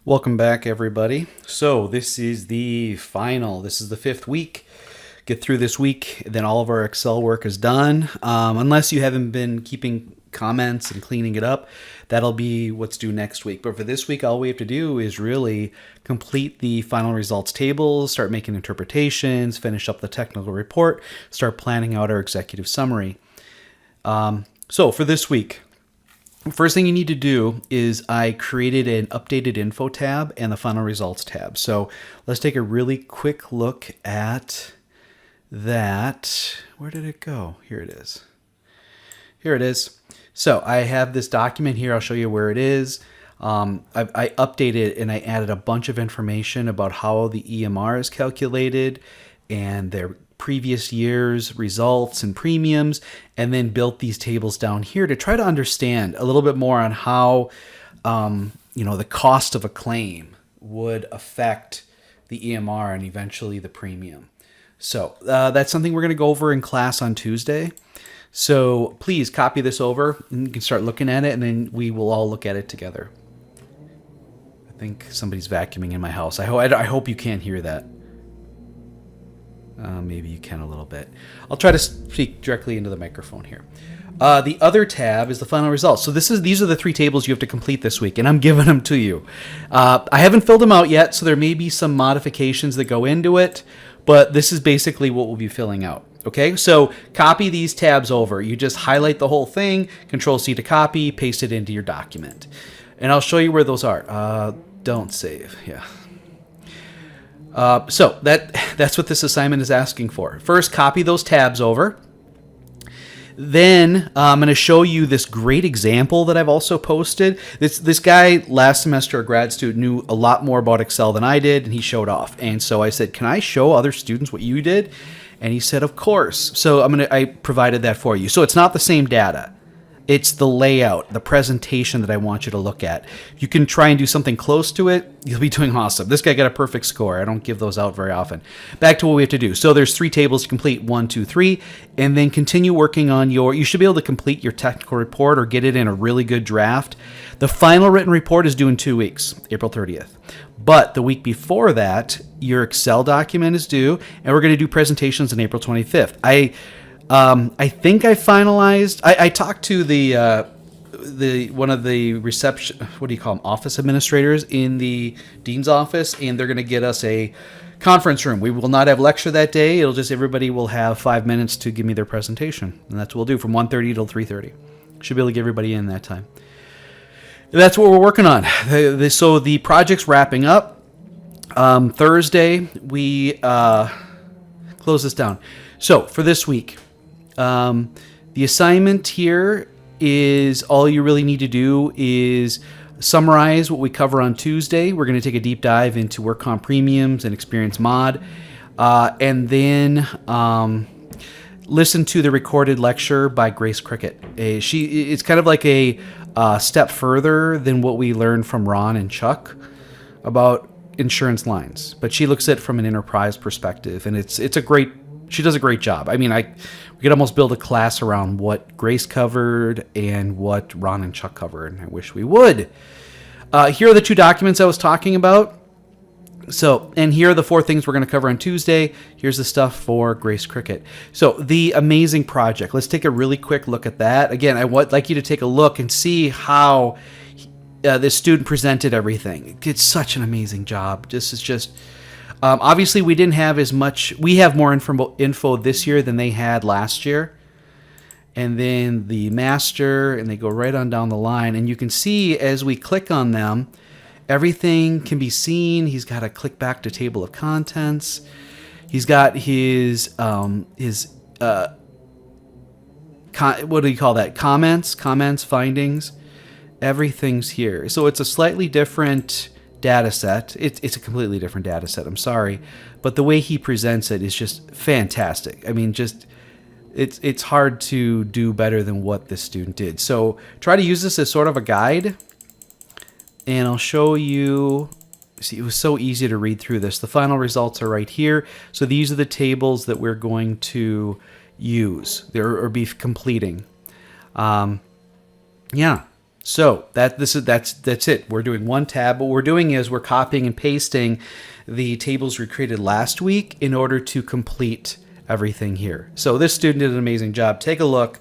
Welcome back, everybody. So this is the final. This is the fifth week. Get through this week, then all of our Excel work is done. Unless you haven't been keeping comments and cleaning it up, that'll be what's due next week. But for this week, all we have to do is really complete the final results tables, start making interpretations, finish up the technical report, start planning out our executive summary. So for this week, first thing you need to do is I created an updated info tab and the final results tab. So let's take a really quick look at that. Where did it go? Here it is. Here it is. So I have this document here. I'll show you where it is. I updated and I added a bunch of information about how the EMR is calculated and their previous year's results and premiums, and then built these tables down here to try to understand a little bit more on how the cost of a claim would affect the EMR and eventually the premium. So that's something we're going to go over in class on Tuesday. So please copy this over and you can start looking at it, and then we will all look at it together. I think somebody's vacuuming in my house. I hope you can't hear that. Maybe you can a little bit. I'll try to speak directly into the microphone here. The other tab is the final results. So these are the three tables you have to complete this week, and I'm giving them to you. I haven't filled them out yet, so there may be some modifications that go into it, but this is basically what we'll be filling out. Okay, so copy these tabs over. You just highlight the whole thing, Control-C to copy, paste it into your document. And I'll show you where those are. Don't save, yeah. So that's what this assignment is asking for. First, copy those tabs over. Then I'm going to show you this great example that I've also posted. This guy last semester, a grad student, knew a lot more about Excel than I did, and he showed off. And so I said, "Can I show other students what you did?" And he said, "Of course." So I provided that for you. So it's not the same data. It's the layout, the presentation that I want you to look at. You can try and do something close to it. You'll be doing awesome. This guy got a perfect score. I don't give those out very often. Back to what we have to do. So there's three tables to complete, 1, 2, 3, and then continue working on you should be able to complete your technical report or get it in a really good draft. The final written report is due in 2 weeks, April 30th. But the week before that, your Excel document is due, and we're going to do presentations on April 25th. I think I finalized. I talked to the one of the reception, what do you call them, office administrators in the dean's office, and they're going to get us a conference room. We will not have lecture that day. It'll just everybody will have 5 minutes to give me their presentation, and that's what we'll do from 1:30 till 3:30. Should be able to get everybody in that time. That's what we're working on. So the project's wrapping up. Thursday we close this down. So for this week. The assignment here is all you really need to do is summarize what we cover on Tuesday. We're going to take a deep dive into work comp premiums and experience mod, and then listen to the recorded lecture by Grace Cricket. It's kind of like a step further than what we learned from Ron and Chuck about insurance lines, but she looks at it from an enterprise perspective, and she does a great job. I mean, we could almost build a class around what Grace covered and what Ron and Chuck covered, and I wish we would. Here are the two documents I was talking about. So, and here are the 4 things we're going to cover on Tuesday. Here's the stuff for Grace Cricket. So, the amazing project. Let's take a really quick look at that. Again, I would like you to take a look and see how this student presented everything. It did such an amazing job. This is just... obviously, we didn't have as much. We have more info this year than they had last year. And then the master, and they go right on down the line. And you can see as we click on them, everything can be seen. He's got to click back to table of contents. He's got his what do you call that? Comments, findings. Everything's here. So it's a slightly different data set. It's a completely different data set. I'm sorry, but the way he presents it is just fantastic. I mean, just it's hard to do better than what this student did. So try to use this as sort of a guide, and I'll show you. See, it was so easy to read through this. The final results are right here. So these are the tables that we're going to use or be completing. Yeah. So that's it. We're doing one tab. What we're doing is we're copying and pasting the tables we created last week in order to complete everything here. So this student did an amazing job. Take a look,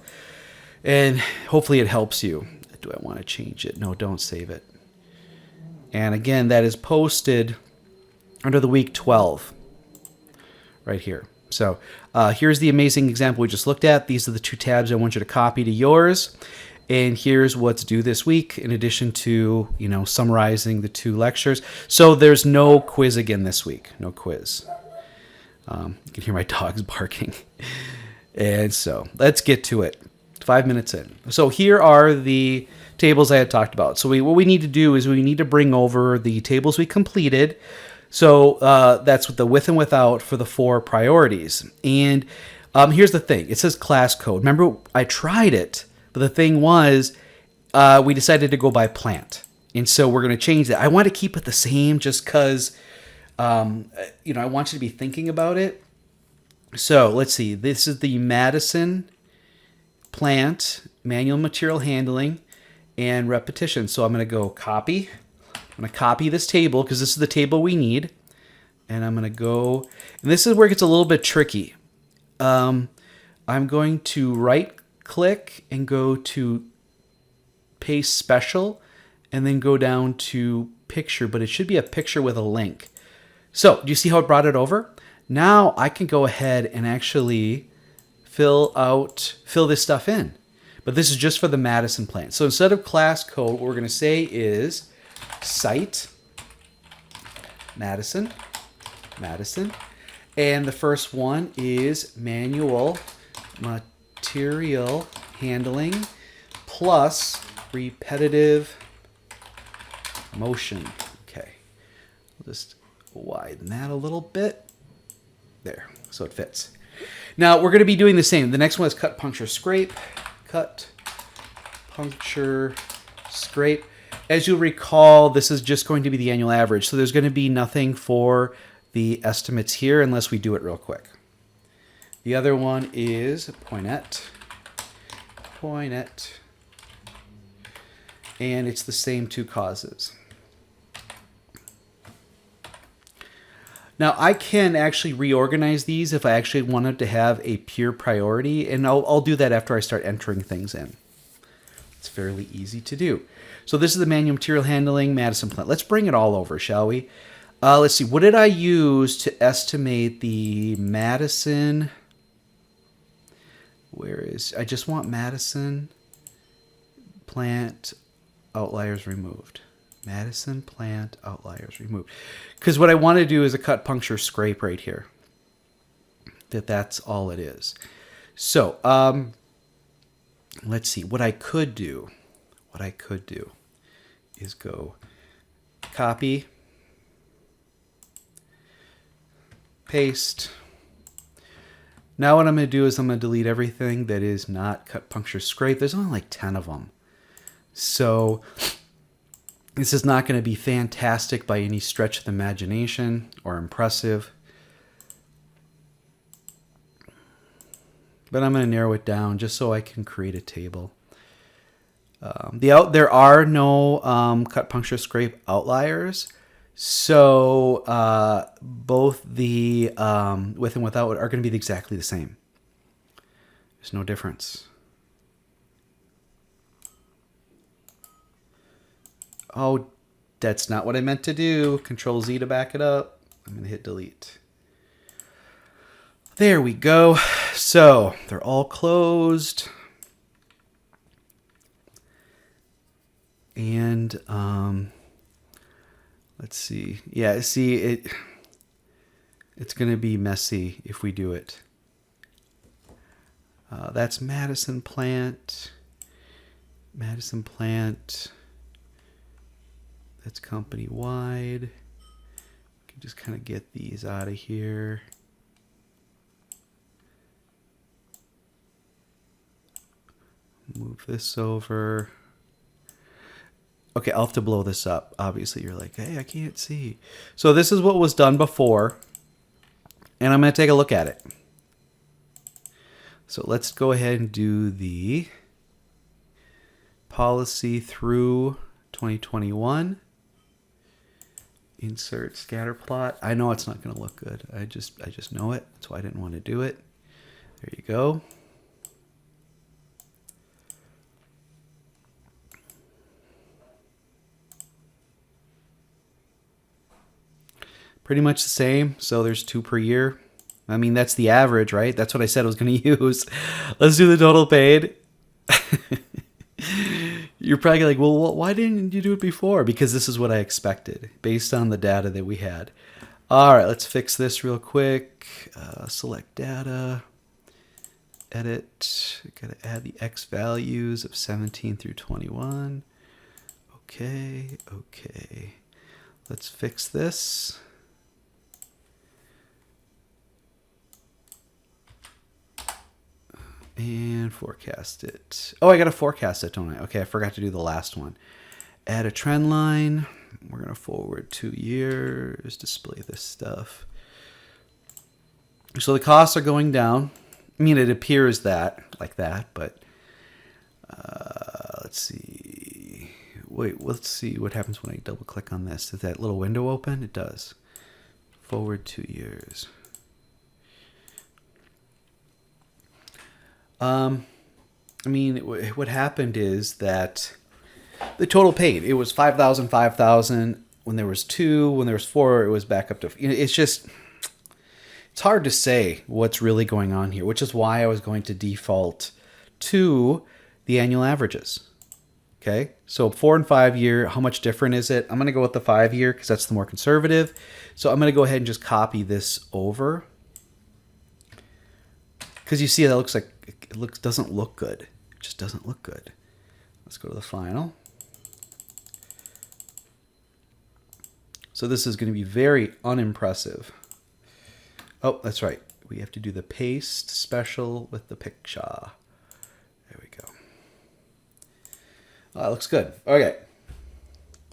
and hopefully it helps you. Do I want to change it? No, don't save it. And again, that is posted under the week 12 right here. So here's the amazing example we just looked at. These are the two tabs I want you to copy to yours. And here's what's due this week, in addition to, summarizing the 2 lectures. So there's no quiz again this week. No quiz. You can hear my dogs barking. And so let's get to it. 5 minutes in. So here are the tables I had talked about. So what we need to do is we need to bring over the tables we completed. So that's the with and without for the 4 priorities. And here's the thing. It says class code. Remember, I tried it. But the thing was, we decided to go by plant. And so we're going to change that. I want to keep it the same just because, I want you to be thinking about it. So let's see. This is the Madison plant, manual material handling, and repetition. So I'm going to go copy. I'm going to copy this table because this is the table we need. And I'm going to go, and this is where it gets a little bit tricky. I'm going to right-click and go to paste special, and then go down to picture, but it should be a picture with a link. So do you see how it brought it over? Now I can go ahead and actually fill this stuff in. But this is just for the Madison plant. So instead of class code, what we're going to say is site Madison. And the first one is manual material handling plus repetitive motion. Okay. We'll just widen that a little bit. There. So it fits. Now we're going to be doing the same. The next one is cut, puncture, scrape. Cut, puncture, scrape. As you'll recall, this is just going to be the annual average. So there's going to be nothing for the estimates here unless we do it real quick. The other one is pointet. And it's the same 2 causes. Now, I can actually reorganize these if I actually wanted to have a pure priority, and I'll do that after I start entering things in. It's fairly easy to do. So this is the manual material handling Madison plant. Let's bring it all over, shall we? Let's see. What did I use to estimate the Madison? I just want Madison plant outliers removed. Madison plant outliers removed. Because what I want to do is a cut, puncture, scrape right here. That's all it is. So let's see. What I could do is go copy, paste. Now what I'm going to do is I'm going to delete everything that is not cut, puncture, scrape. There's only like 10 of them. So this is not going to be fantastic by any stretch of the imagination or impressive. But I'm going to narrow it down just so I can create a table. There are no cut, puncture, scrape outliers. So both the with and without are going to be exactly the same. There's no difference. Oh, that's not what I meant to do. Control Z to back it up. I'm going to hit delete. There we go. So they're all closed. And let's see. Yeah, see, it's going to be messy if we do it. That's Madison plant. Madison plant. That's company wide. Can just kind of get these out of here. Move this over. Okay, I'll have to blow this up. Obviously, you're like, hey, I can't see. So this is what was done before. And I'm going to take a look at it. So let's go ahead and do the policy through 2021. Insert scatter plot. I know it's not going to look good. I just know it. That's why I didn't want to do it. There you go. Pretty much the same. So there's 2 per year. I mean, that's the average, right? That's what I said I was going to use. Let's do the total paid. You're probably like, well, why didn't you do it before? Because this is what I expected based on the data that we had. All right, let's fix this real quick. Select data, edit. Got to add the X values of 17 through 21. Okay. Let's fix this. And forecast it. Oh, I got to forecast it, don't I? Okay, I forgot to do the last one. Add a trend line. We're going to forward 2 years. Display this stuff. So the costs are going down. I mean, it appears that, like that, but let's see. Wait, let's see what happens when I double click on this. Does that little window open? It does. Forward 2 years. I mean, what happened is that the total paid, it was 5,000, 5,000. When there was 2, when there was 4, it was back up to, it's just, it's hard to say what's really going on here, which is why I was going to default to the annual averages. Okay. So 4 and 5 year, how much different is it? I'm going to go with the 5 year because that's the more conservative. So I'm going to go ahead and just copy this over. Because you see that looks like it doesn't look good. It just doesn't look good. Let's go to the final. So this is going to be very unimpressive. Oh, that's right. We have to do the paste special with the picture. There we go. Oh, that looks good. Okay.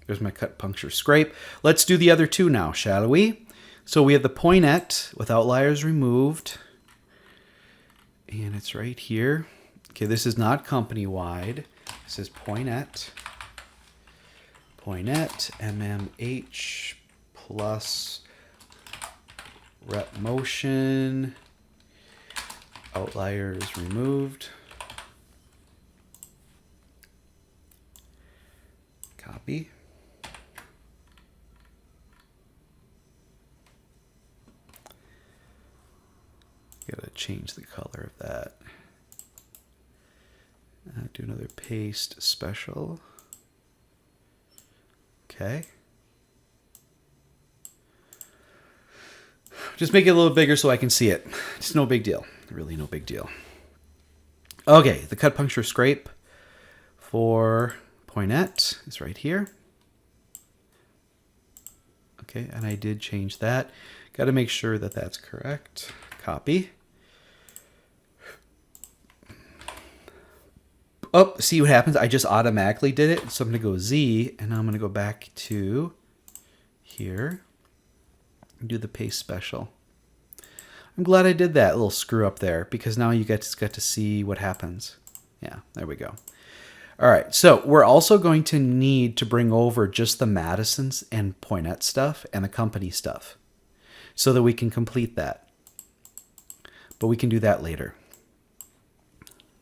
There's my cut, puncture, scrape. Let's do the other 2 now, shall we? So we have the poinette with outliers removed. And it's right here. Okay, this is not company-wide. This is poinette. Poinette, MMH plus rep motion. Outliers removed. Copy. Gotta change the color of that. Do another paste special. Okay. Just make it a little bigger so I can see it. It's no big deal. Really no big deal. Okay, the cut, puncture, scrape for poinette is right here. Okay, and I did change that. Got to make sure that that's correct. Copy. Oh, see what happens? I just automatically did it. So I'm going to go Z, and I'm going to go back to here and do the paste special. I'm glad I did that little screw up there because now you get to see what happens. Yeah, there we go. All right, so we're also going to need to bring over just the Madison's and poinette stuff and the company stuff so that we can complete that. But we can do that later.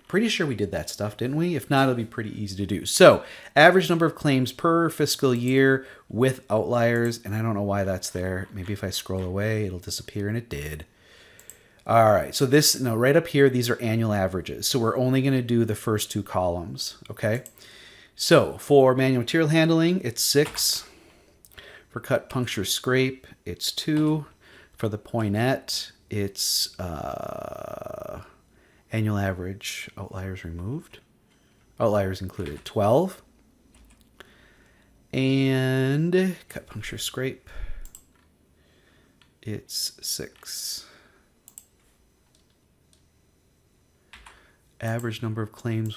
Pretty sure we did that stuff, didn't we? If not, it'll be pretty easy to do. So, average number of claims per fiscal year with outliers, and I don't know why that's there. Maybe if I scroll away, it'll disappear, and it did. All right, so this, now right up here, these are annual averages. So we're only going to do the first 2 columns, okay? So for manual material handling, it's 6. For cut, puncture, scrape, it's 2. For the poinette, it's annual average, outliers removed. Outliers included, 12. And cut, puncture, scrape, it's 6. Average number of claims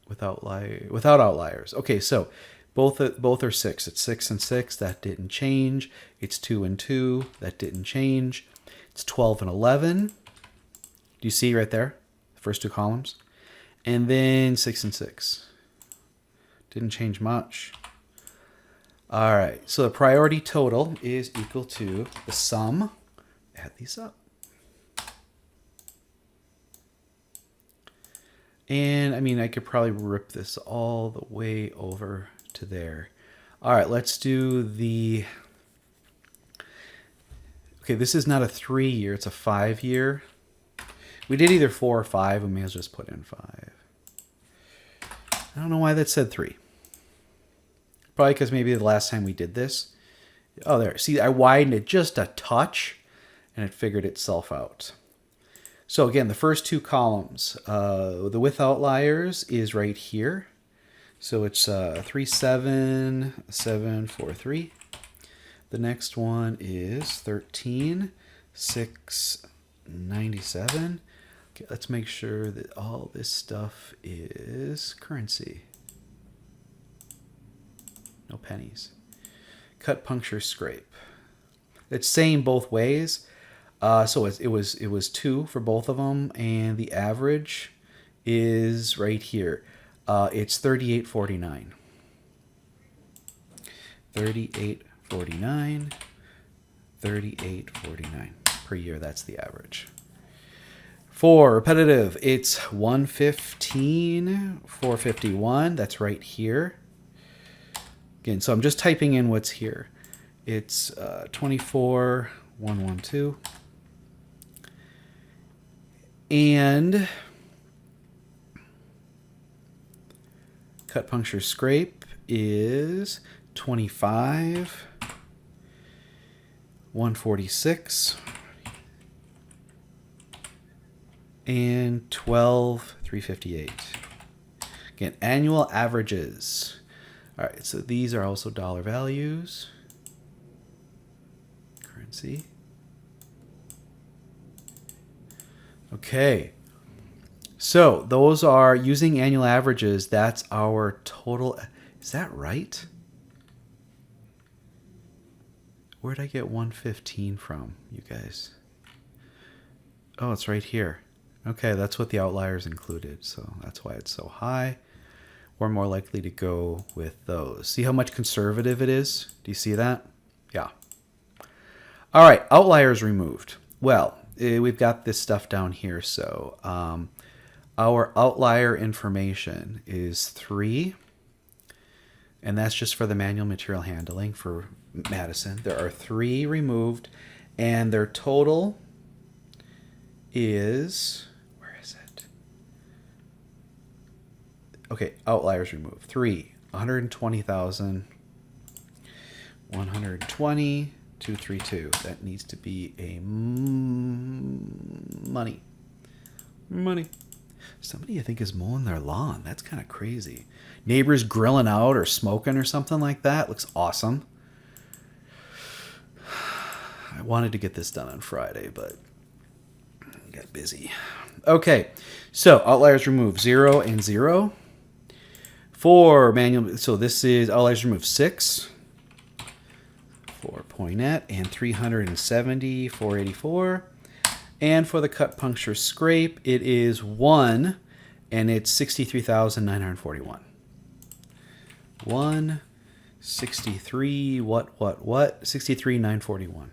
without outliers. Okay, so both are 6. It's 6 and 6. That didn't change. It's 2 and 2. That didn't change. It's 12 and 11. Do you see right there? The first 2 columns. And then 6 and 6. Didn't change much. All right, so the priority total is equal to the sum. Add these up. And I mean, I could probably rip this all the way over to there. All right, let's do the... Okay, this is not a 3-year, it's a 5-year. We did either 4 or 5. We may as well just put in 5. I don't know why that said 3. Probably because maybe the last time we did this. Oh, there. See, I widened it just a touch, and it figured itself out. So again, the first 2 columns, the with outliers is right here. So it's 37743. The next one is 13697. Okay, let's make sure that all this stuff is currency. No pennies. Cut, puncture, scrape. It's same both ways. So it was 2 for both of them, and the average is right here. It's 38.49. 38.49. 38.49 per year. That's the average. For repetitive, it's 115.451. That's right here. Again, so I'm just typing in what's here. It's 24.112. And cut, puncture, scrape is 25.146. And 12.358. Again, annual averages. All right, so these are also dollar values. Currency. Okay. So those are using annual averages. That's our total. Is that right? Where'd I get 115 from, you guys? Oh, it's right here. Okay, that's what the outliers included, so that's why it's so high. We're more likely to go with those. See how much conservative it is? Do you see that? Yeah. All right, outliers removed. Well, we've got this stuff down here, so our outlier information is 3, and that's just for the manual material handling for Madison. There are 3 removed, and their total is... Okay, outliers removed. 3, 120,000, 120, 232. That needs to be a money. Money. Somebody I think is mowing their lawn. That's kind of crazy. Neighbors grilling out or smoking or something like that. Looks awesome. I wanted to get this done on Friday, but I got busy. Okay, so outliers removed 0 and 0. For manual, so this is outliers removed 6 for Poinet and 370, 484. And for the cut, puncture, scrape, it is 1 and it's 63,941. 163 what 63,941.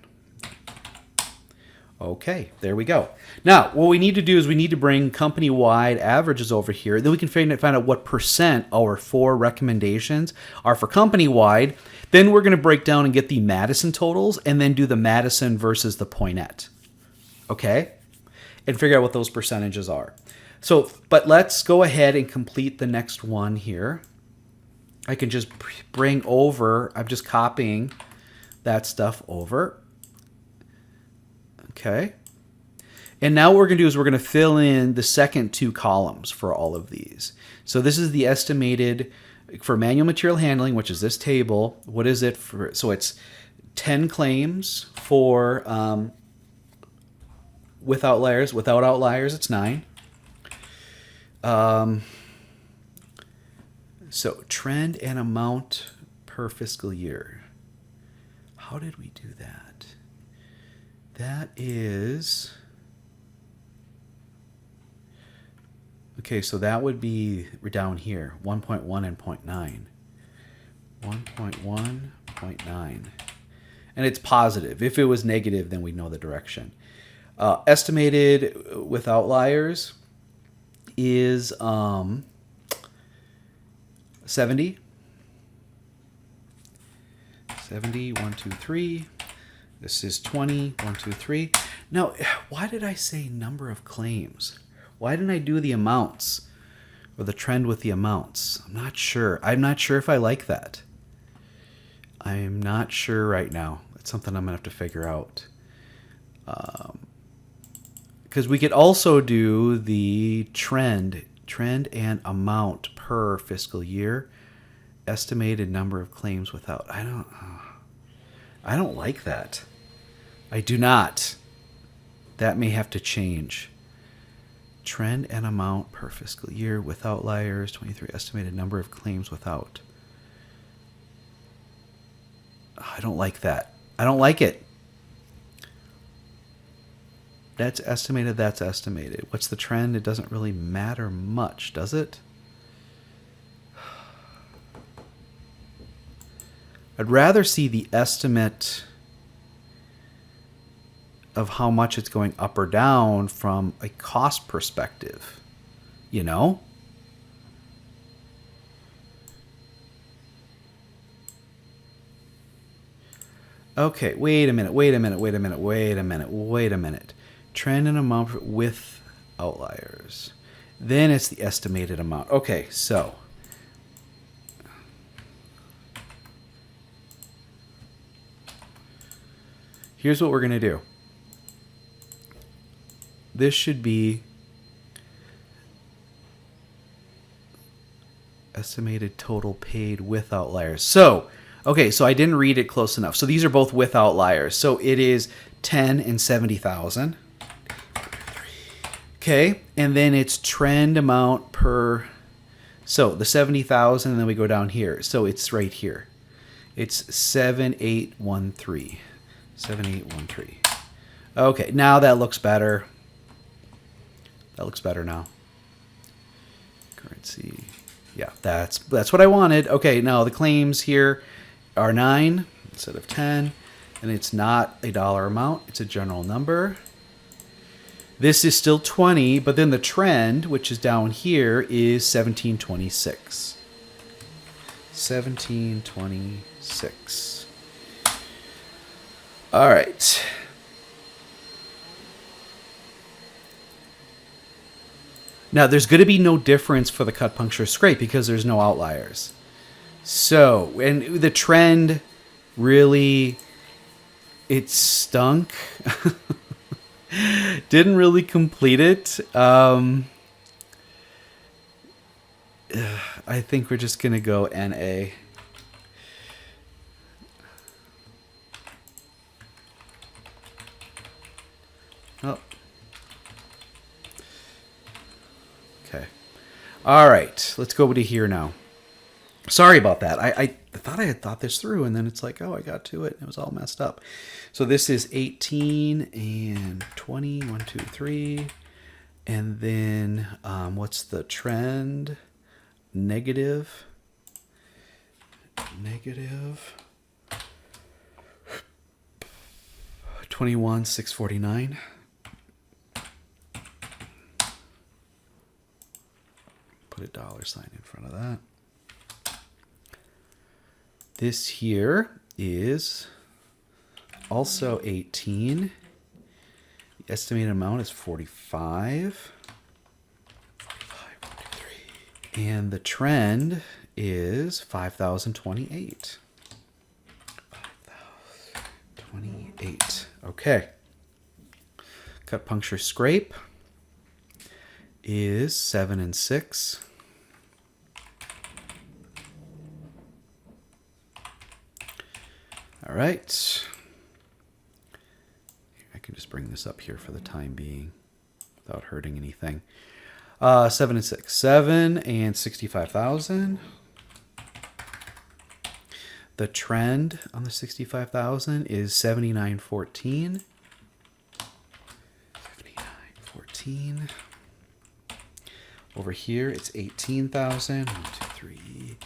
Okay, there we go. Now, what we need to do is we need to bring company-wide averages over here. Then we can find out what percent our 4 recommendations are for company-wide. Then we're going to break down and get the Madison totals and then do the Madison versus the Poinet. Okay? And figure out what those percentages are. So, but let's go ahead and complete the next one here. I can just bring over, I'm just copying that stuff over. Okay. And now what we're going to do is we're going to fill in the second 2 columns for all of these. So this is the estimated for manual material handling, which is this table. What is it for? So it's 10 claims for with outliers. Without outliers, it's 9. So trend and amount per fiscal year. How did we do that? That is, okay, so that would be down here, 1.1 and 0.9. 1.1.9. And it's positive. If it was negative, then we'd know the direction. Estimated with outliers is 70. 70, 1, 2, 3. This is 20, 1, 2, 3. Now, why did I say number of claims? Why didn't I do the amounts or the trend with the amounts? I'm not sure. I'm not sure if I like that. I'm not sure right now. It's something I'm going to have to figure out. Because we could also do the trend and amount per fiscal year. Estimated number of claims without. I don't like that. I do not. That may have to change. Trend and amount per fiscal year with outliers. 23 estimated number of claims without. I don't like that. I don't like it. That's estimated. That's estimated. What's the trend? It doesn't really matter much, does it? I'd rather see the estimate of how much it's going up or down from a cost perspective, you know? Okay, wait a minute. Trend and amount with outliers. Then it's the estimated amount. Okay, so here's what we're going to do. This should be estimated total paid with outliers. So, okay, so I didn't read it close enough. So these are both with outliers. So it is 10 and 70,000. Okay, and then it's trend amount per. So the 70,000, and then we go down here. So it's right here. It's 7813. 7813. Okay, now that looks better. That looks better now. Currency. Yeah, that's what I wanted. Okay, now the claims here are 9 instead of 10, and it's not a dollar amount. It's a general number. This is still 20, but then the trend, which is down here, is 1726. 1726. All right. Now, there's going to be no difference for the cut, puncture, scrape because there's no outliers. So, and the trend really, it stunk. Didn't really complete it. I think we're just going to go NA. Oh. Okay. All right. Let's go to here now. Sorry about that. I thought I had thought this through, and then it's like, oh, I got to it, and it was all messed up. So this is 18 and 20, 1, 2, 3. And then what's the trend? Negative. 21, 649. Put a $sign in front of that. This here is also 18. The estimated amount is 45. 45, 1, 2, 3. And the trend is 5,028. 5,028. Okay. Cut, puncture, scrape is 7 and 6. All right. I can just bring this up here for the time being without hurting anything. 7 and 6. 7 and 65,000. The trend on the 65,000 is 79.14. 79.14. Over here, it's 18,000. 1, 2, 3.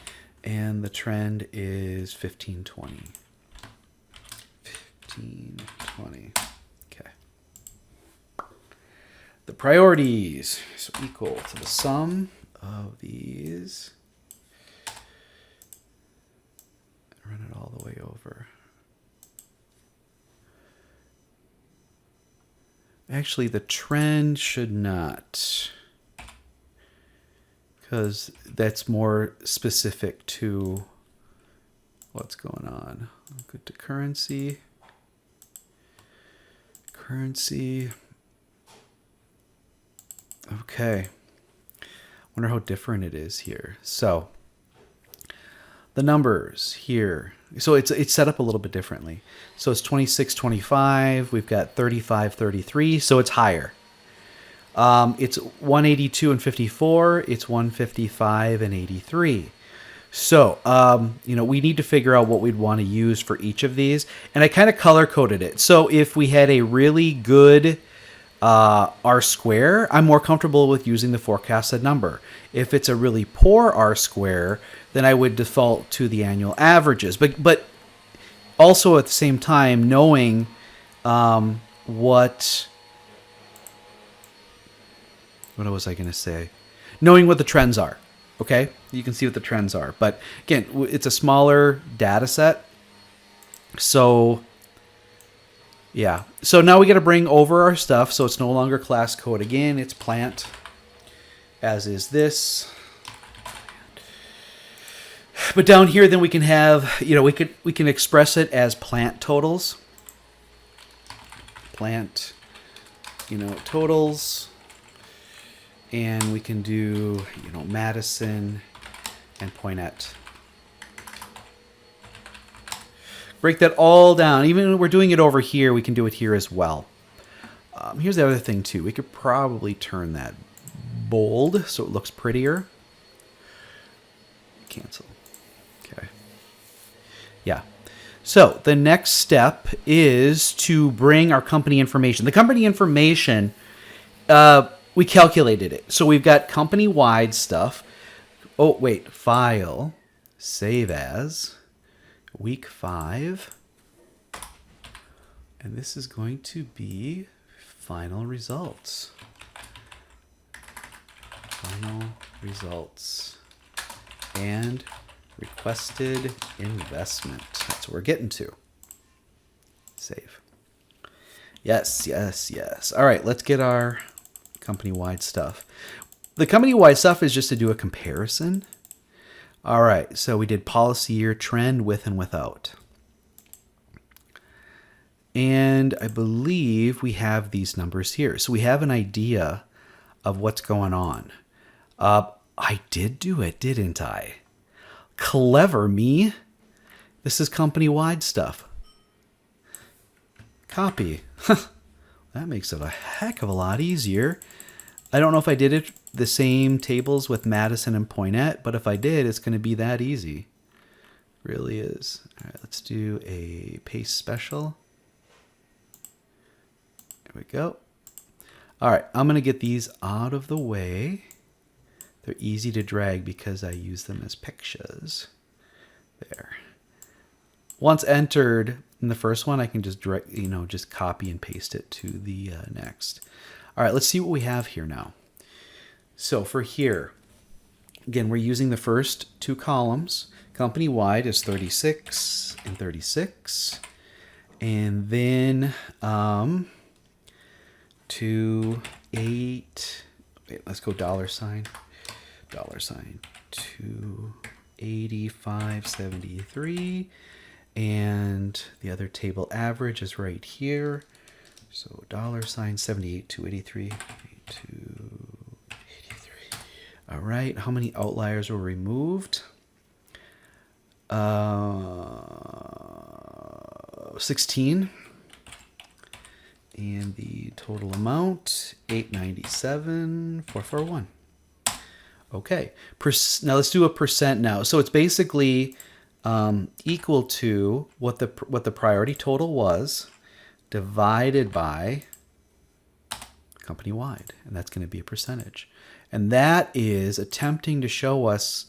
And the trend is 1520. 1520. Okay. The priorities, so equal to the sum of these. Run it all the way over. Actually, the trend should not, because that's more specific to what's going on. I'll go to currency. Currency. Okay. Wonder how different it is here. So the numbers here. So it's set up a little bit differently. So it's 26.25. We've got 35.33. So it's higher. It's 182 and 54. It's 155 and 83. So, we need to figure out what we'd want to use for each of these. And I kind of color coded it. So if we had a really good R square, I'm more comfortable with using the forecasted number. If it's a really poor R square, then I would default to the annual averages. But also at the same time, knowing what was I going to say? Knowing what the trends are. Okay, you can see what the trends are. But again, it's a smaller data set. So yeah. So now we got to bring over our stuff. So it's no longer class code again. It's plant, as is this. But down here, then we can have, we can express it as plant totals. Plant, totals. And we can do, Madison and Poinette. Break that all down. Even when we're doing it over here, we can do it here as well. Here's the other thing, too. We could probably turn that bold so it looks prettier. Cancel. Okay. Yeah. So the next step is to bring our company information. The company information, we calculated it. So we've got company-wide stuff. Oh, wait. File. Save as. Week 5. And this is going to be final results. Final results. And requested investment. That's what we're getting to. Save. Yes, yes, yes. All right, let's get our company-wide stuff. The company-wide stuff is just to do a comparison. All right, so we did policy year, trend, with and without. And I believe we have these numbers here. So we have an idea of what's going on. I did do it, didn't I? Clever me. This is company-wide stuff. Copy. That makes it a heck of a lot easier. I don't know if I did it the same tables with Madison and Poinette, but if I did, it's going to be that easy. Really is. All right, let's do a paste special. There we go. All right, I'm going to get these out of the way. They're easy to drag because I use them as pictures. There. Once entered in the first one, I can just direct, just copy and paste it to the next. All right, let's see what we have here now. So for here, again, we're using the first two columns. Company-wide is 36 and 36. And then 2, 8, wait, let's go $sign. $sign 285.73. And the other table average is right here. So $sign 78 283 283. All right, how many outliers were removed? 16. And the total amount 897,441. Okay. Now let's do a percent now. So it's basically equal to what the priority total was divided by company-wide, and that's going to be a percentage. And that is attempting to show us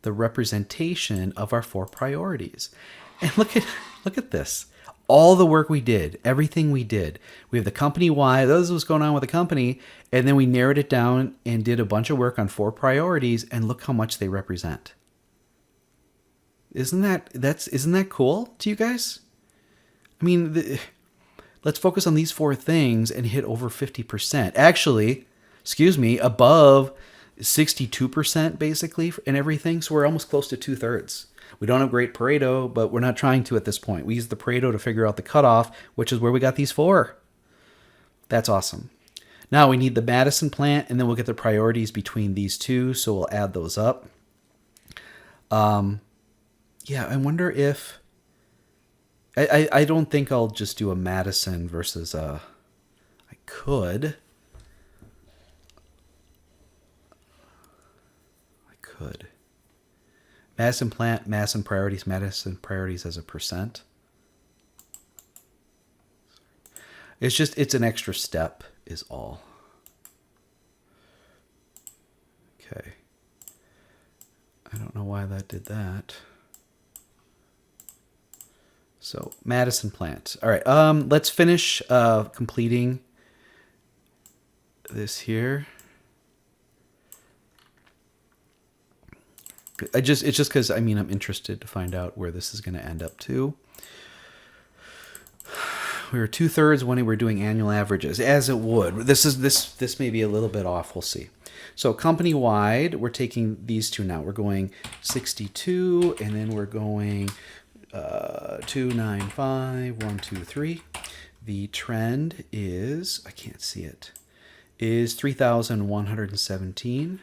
the representation of our 4 priorities. And look at this. All the work we did, everything we did. We have the company-wide, this is what's going on with the company, and then we narrowed it down and did a bunch of work on 4 priorities, and look how much they represent. Isn't that cool to you guys? I mean, let's focus on these 4 things and hit over 50%. Actually, above 62% basically in everything. So we're almost close to 2/3. We don't have great Pareto, but we're not trying to at this point. We use the Pareto to figure out the cutoff, which is where we got these 4. That's awesome. Now we need the Madison plant, and then we'll get the priorities between these 2. So we'll add those up. Yeah, I wonder if... I don't think I'll just do a Madison versus a... I could. Madison plant, Madison priorities as a percent. It's an extra step is all. Okay. I don't know why that did that. So Madison plant. All right. Let's finish completing this here. It's just because I'm interested to find out where this is going to end up to. We were 2/3 when we were doing annual averages, as it would. This may be a little bit off. We'll see. So company wide, we're taking these 2 now. We're going 62, and then we're going 295, 1, 2, 3. The trend is, I can't see it, is 3,117.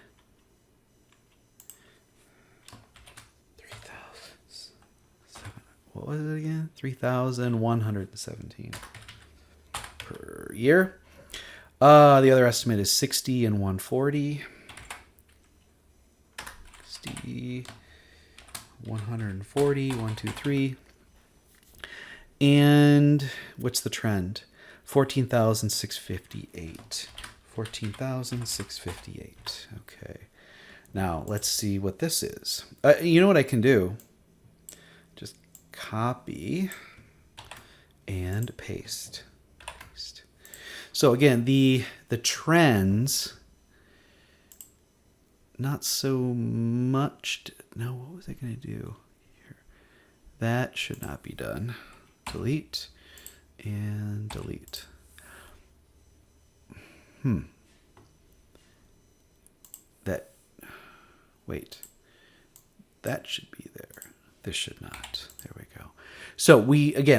What was it again? 3,117 per year. The other estimate is 60 and 140. 60, 140, 1, 2, 3. And what's the trend? 14,658. 14,658. Okay. Now let's see what this is. You know what I can do? Just copy and paste. So again, the trends, not so much. Now, what was I going to do here? That should not be done. Delete and delete. That should be there. This should not. There we go. So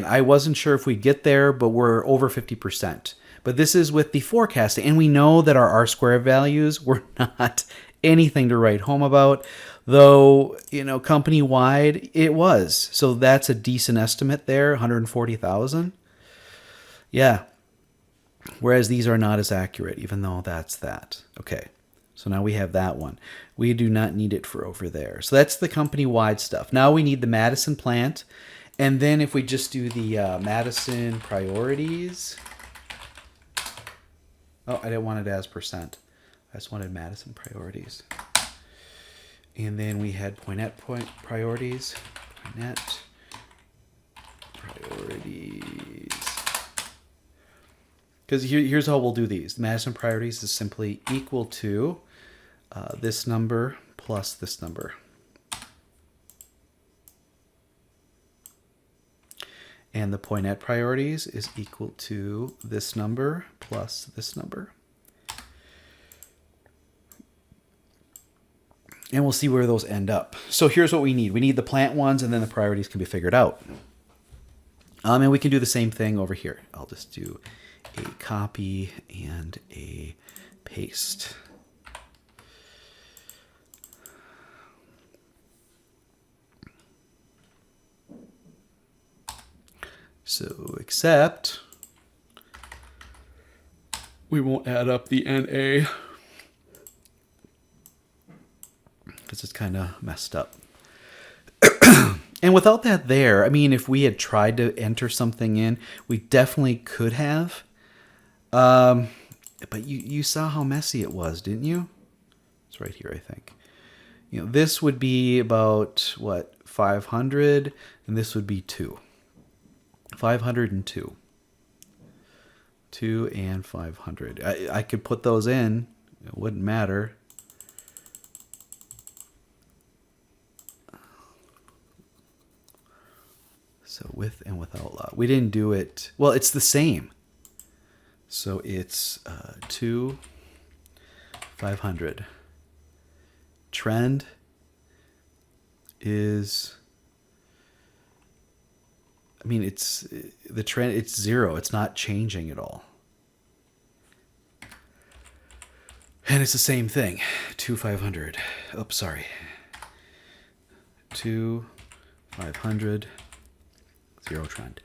I wasn't sure if we'd get there, but we're over 50%. But this is with the forecasting, and we know that our R-squared values were not anything to write home about, though, company-wide it was. So that's a decent estimate there, 140,000. Yeah. Whereas these are not as accurate, even though that's that. Okay. So now we have that one. We do not need it for over there. So that's the company-wide stuff. Now we need the Madison plant. And then if we just do the Madison priorities. Oh, I didn't want it as percent. I just wanted Madison priorities. And then we had Poinette priorities. Poinette priorities. Because here's how we'll do these. Madison priorities is simply equal to this number plus this number. And the Poinette priorities is equal to this number plus this number. And we'll see where those end up. So here's what we need. We need the plant ones, and then the priorities can be figured out. And we can do the same thing over here. I'll just do a copy and a paste. So, except we won't add up the NA because it's kind of messed up. And without that there, if we had tried to enter something in, we definitely could have. But you saw how messy it was, didn't you? It's right here, I think. This would be about, what, 500, and this would be 2. 502. 2 and 500. I could put those in. It wouldn't matter. So with and without log. We didn't do it. Well, it's the same. So it's 2, 500. Trend is, I mean, it's the trend, it's 0. It's not changing at all. And it's the same thing. 2, 500. Oops, sorry. 2, 500. 0 trend.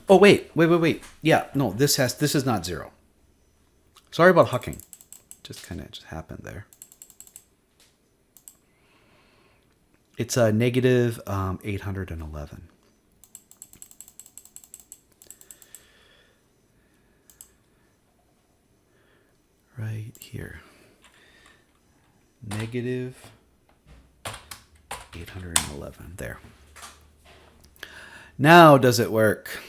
Oh, wait. Yeah, no, this is not 0. Sorry about hucking. Just kind of just happened there. It's a negative 811. Right here. Negative 811. There. Now does it work?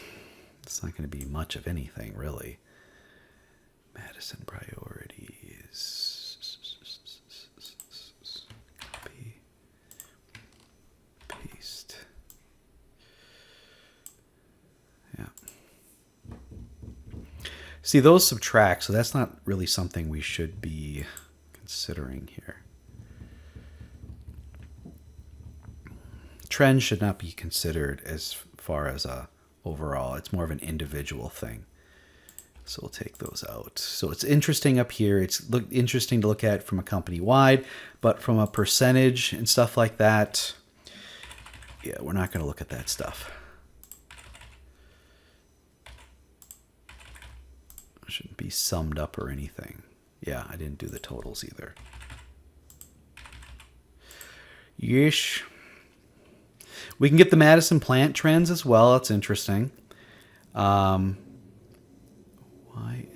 It's not going to be much of anything, really. Madison priorities. Copy. Paste. Yeah. See, those subtract, so that's not really something we should be considering here. Trends should not be considered as far as a overall. It's more of an individual thing. So we'll take those out. So it's interesting up here. It's interesting to look at from a company wide, but from a percentage and stuff like that, yeah, we're not going to look at that stuff. It shouldn't be summed up or anything. Yeah, I didn't do the totals either. Yeesh. We can get the Madison plant trends as well. That's interesting. Why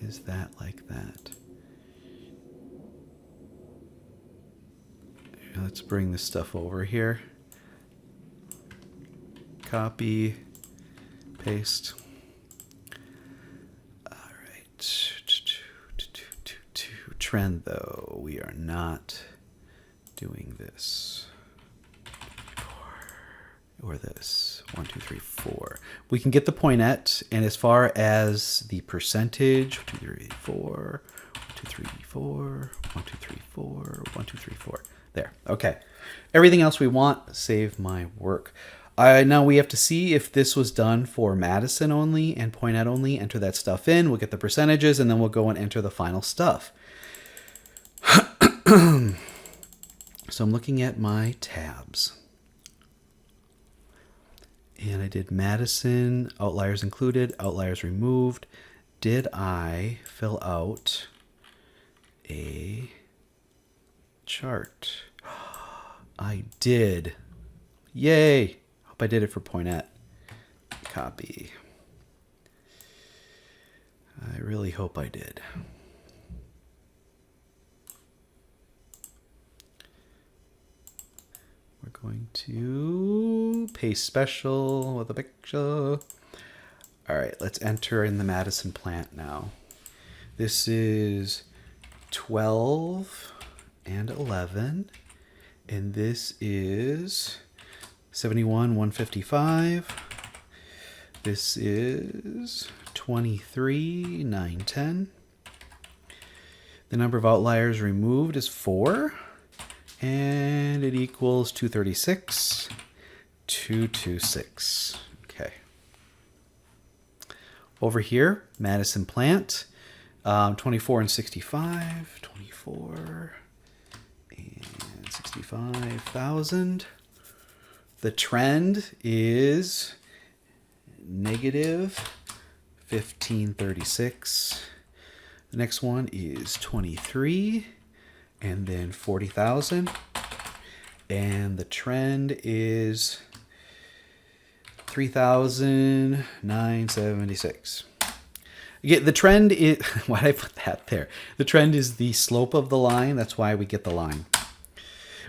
is that like that? Let's bring this stuff over here. Copy, paste. All right. Trend, though, we are not doing this. Or this. 1, 2, 3, 4. We can get the poinette, and as far as the percentage, 1, 2, 3, 4, 1, 2, 3, 4, 1, 2, 3, 4, 1, 2, 3, 4. There. Okay. Everything else we want, save my work. Now we have to see if this was done for Madison only and poinette only. Enter that stuff in. We'll get the percentages, and then we'll go and enter the final stuff. So I'm looking at my tabs. And I did Madison, outliers included, outliers removed. Did I fill out a chart? I did. Yay. Hope I did it for poinette. Copy. I really hope I did. We're going to paste special with a picture. All right, let's enter in the Madison plant now. This is 12 and 11. And this is 71, 155. This is 23, 9, 10. The number of outliers removed is 4. And it equals 236, 226. Okay. Over here, Madison plant, 24 and 65, 24 and 65,000. The trend is negative 1536. The next one is 23. And then 40,000. And the trend is 3,976. Again, the trend is, why did I put that there? The trend is the slope of the line. That's why we get the line.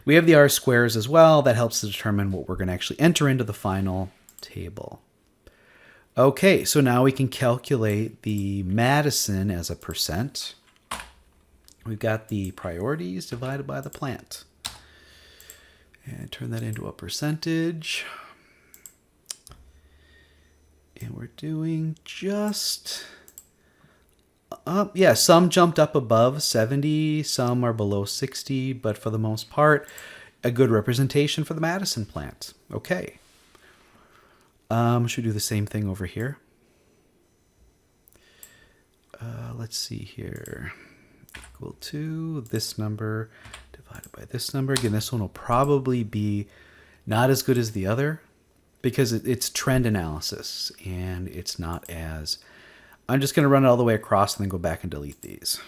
We have the R squares as well. That helps to determine what we're going to actually enter into the final table. Okay, so now we can calculate the Madison as a percent. We've got the priorities divided by the plant. And turn that into a percentage. And we're doing just up. Yeah, some jumped up above 70, some are below 60, but for the most part, a good representation for the Madison plant. Okay. Should we do the same thing over here? Let's see here. Equal to this number divided by this number. Again, this one will probably be not as good as the other because it's trend analysis and it's not as... I'm just going to run it all the way across and then go back and delete these.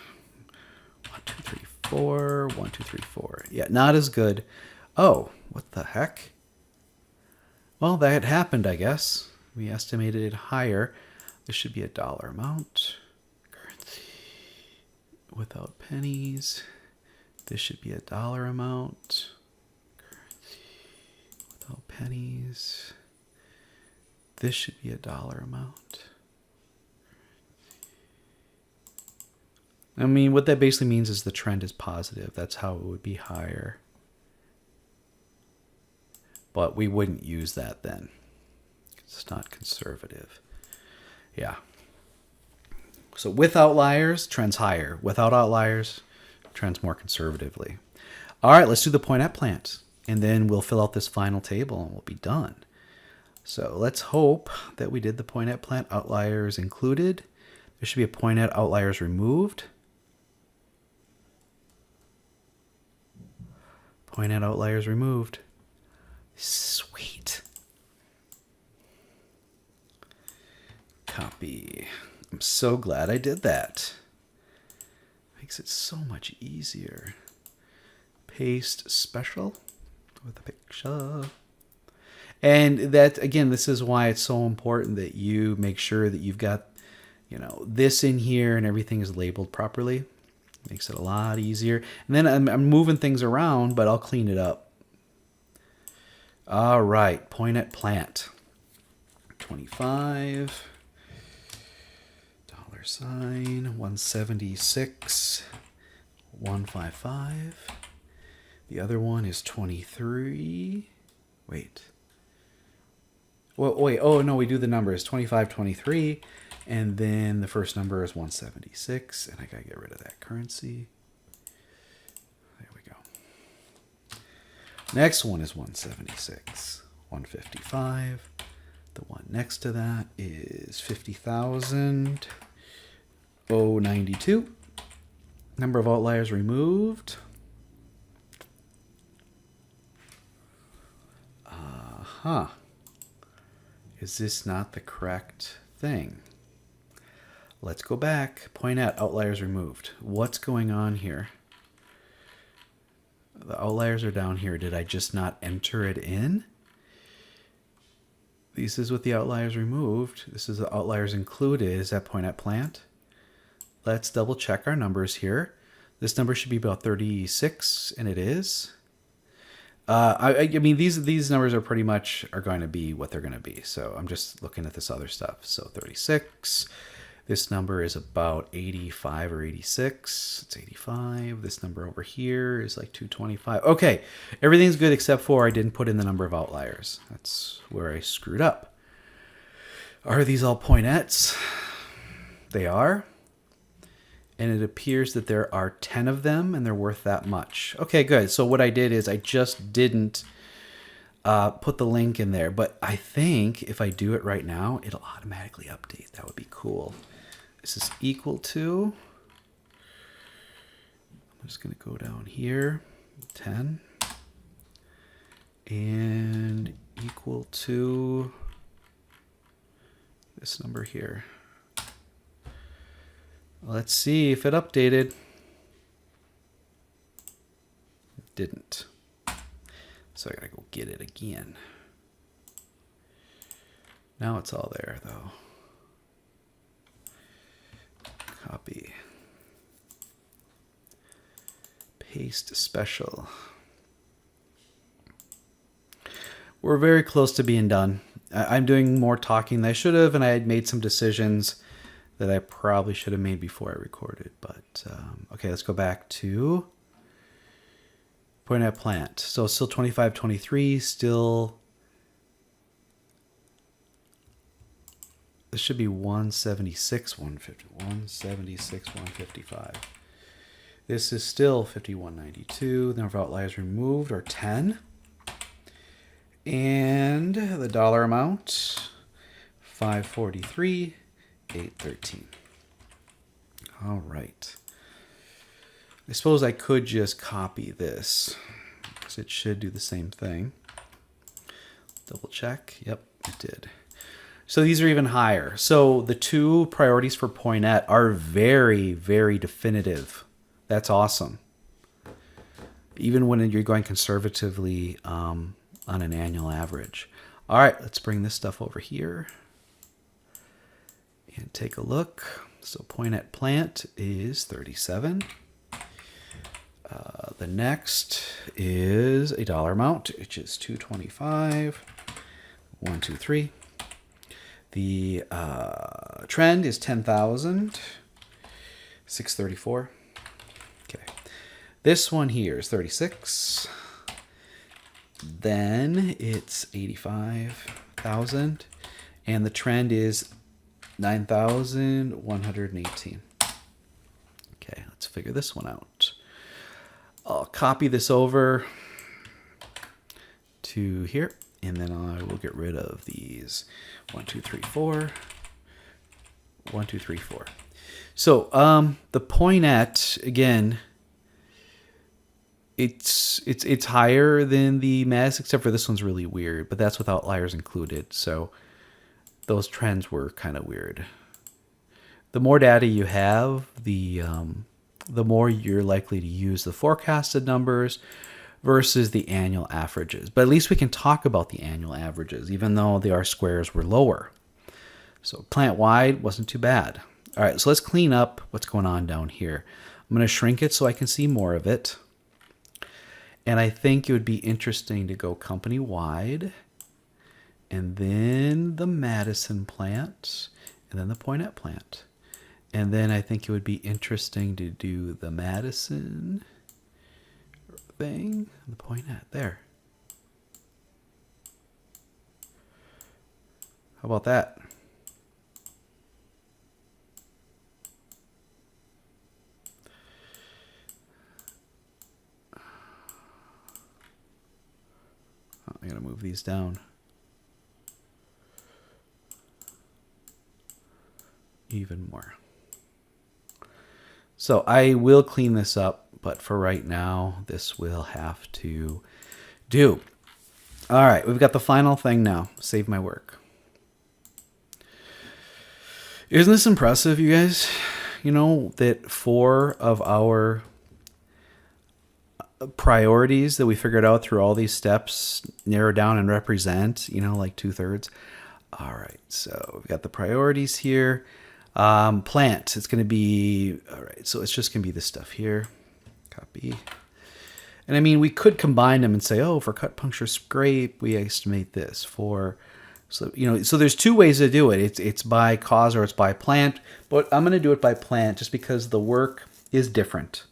1, 2, 3, 4. 1, 2, 3, 4. Yeah, not as good. Oh, what the heck? Well, that happened, I guess. We estimated it higher. This should be a dollar amount. Currency without pennies. This should be a dollar amount. Currency without pennies. This should be a dollar amount. I mean, what that basically means is the trend is positive. That's how it would be higher. But we wouldn't use that then. It's not conservative. Yeah. So with outliers, trends higher. Without outliers, trends more conservatively. All right, let's do the point at plant. And then we'll fill out this final table and we'll be done. So let's hope that we did the point at plant outliers included. There should be a point at outliers removed. Point at outliers removed. Sweet. Copy. I'm so glad I did that. Makes it so much easier. Paste special with a picture. And that, again, this is why it's so important that you make sure that you've got, this in here and everything is labeled properly. Makes it a lot easier. And then I'm moving things around, but I'll clean it up. All right, point at plant. 25. $sign. 176. 155. The other one is 23. Wait. Well, wait. Oh, no, we do the numbers. 25, 23. And then the first number is 176. And I got to get rid of that currency. There we go. Next one is 176. 155. The one next to that is 50,000. 092. Number of outliers removed. Is this not the correct thing? Let's go back. Point at outliers removed. What's going on here? The outliers are down here. Did I just not enter it in? This is with the outliers removed. This is the outliers included. Is that point at plant? Let's double check our numbers here. This number should be about 36, and it is. I mean, these numbers are pretty much going to be what they're going to be. So I'm just looking at this other stuff. So 36. This number is about 85 or 86. It's 85. This number over here is like 225. Okay, everything's good except for I didn't put in the number of outliers. That's where I screwed up. Are these all pointettes? They are. And it appears that there are 10 of them and they're worth that much. Okay, good. So what I did is I just didn't put the link in there. But I think if I do it right now, it'll automatically update. That would be cool. This is equal to, I'm just going to go down here, 10. And equal to this number here. Let's see if it updated. It didn't. So I gotta go get it again. Now it's all there though. Copy. Paste special. We're very close to being done. I'm doing more talking than I should have, and I had made some decisions that I probably should have made before I recorded. But okay, let's go back to point at plant. So still 25.23, still. This should be 176, 150, 176, 155. This is still 51.92. The number of outliers removed are 10. And the dollar amount, 543, 813. All right. I suppose I could just copy this because it should do the same thing. Double check. Yep, it did. So these are even higher. So the two priorities for Poinette are very, very definitive. That's awesome. Even when you're going conservatively on an annual average. All right, let's bring this stuff over here and take a look. So Poinette plant is 37. The next is a dollar amount, which is 225. 1, 2, 3. The trend is 10,000. 634. Okay. This one here is 36. Then it's 85,000. And the trend is 9,118. Okay, let's figure this one out. I'll copy this over to here, and then I will get rid of these 1, 2, 3, 4. 1, 2, 3, 4. So the Poinette, again, it's higher than the Madison, except for this one's really weird, but that's with outliers included. So those trends were kind of weird. The more data you have, the more you're likely to use the forecasted numbers versus the annual averages. But at least we can talk about the annual averages, even though the R-squares were lower. So plant-wide wasn't too bad. All right, so let's clean up what's going on down here. I'm going to shrink it so I can see more of it. And I think it would be interesting to go company-wide, and then the Madison plant, and then the Poinette plant. And then I think it would be interesting to do the Madison thing, the Poinette there. How about that? I'm going to move these down even more. So I will clean this up, but for right now, this will have to do. All right, we've got the final thing now. Save my work. Isn't this impressive, you guys? You know that 4 of our priorities that we figured out through all these steps narrow down and represent, like 2/3. All right, so we've got the priorities here. Plant, it's going to be, all right, so it's just going to be this stuff here. Copy. And I mean, we could combine them and say, oh, for cut, puncture, scrape, we estimate this. So there's 2 ways to do it. It's by cause or it's by plant, but I'm going to do it by plant just because the work is different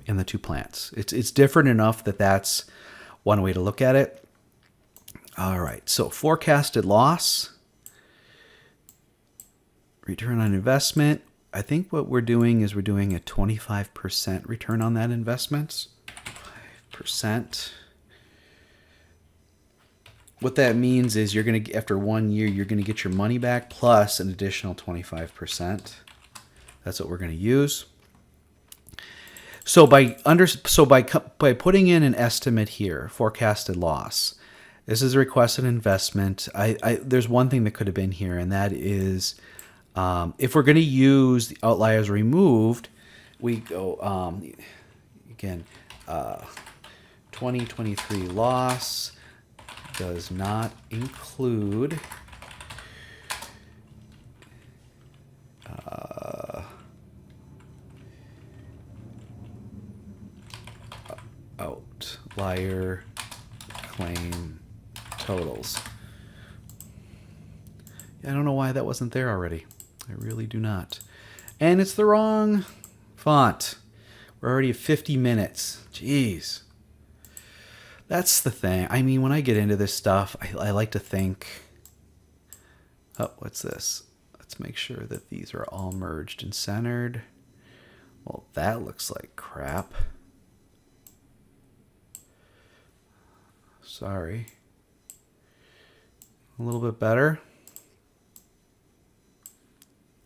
in the 2 plants. It's different enough that that's one way to look at it. All right, so forecasted loss. Return on investment. I think what we're doing is we're doing a 25% return on that investment. 5%. What that means is you're going to, after 1 year, you're going to get your money back plus an additional 25%. That's what we're going to use. So by putting in an estimate here, forecasted loss, this is a requested investment. There's one thing that could have been here, and that is if we're going to use the outliers removed, we go, again, 2023 loss does not include outlier claim totals. I don't know why that wasn't there already. I really do not. And it's the wrong font. We're already at 50 minutes. Jeez. That's the thing. I mean, when I get into this stuff, I like to think, oh, what's this? Let's make sure that these are all merged and centered. Well, that looks like crap. Sorry. A little bit better.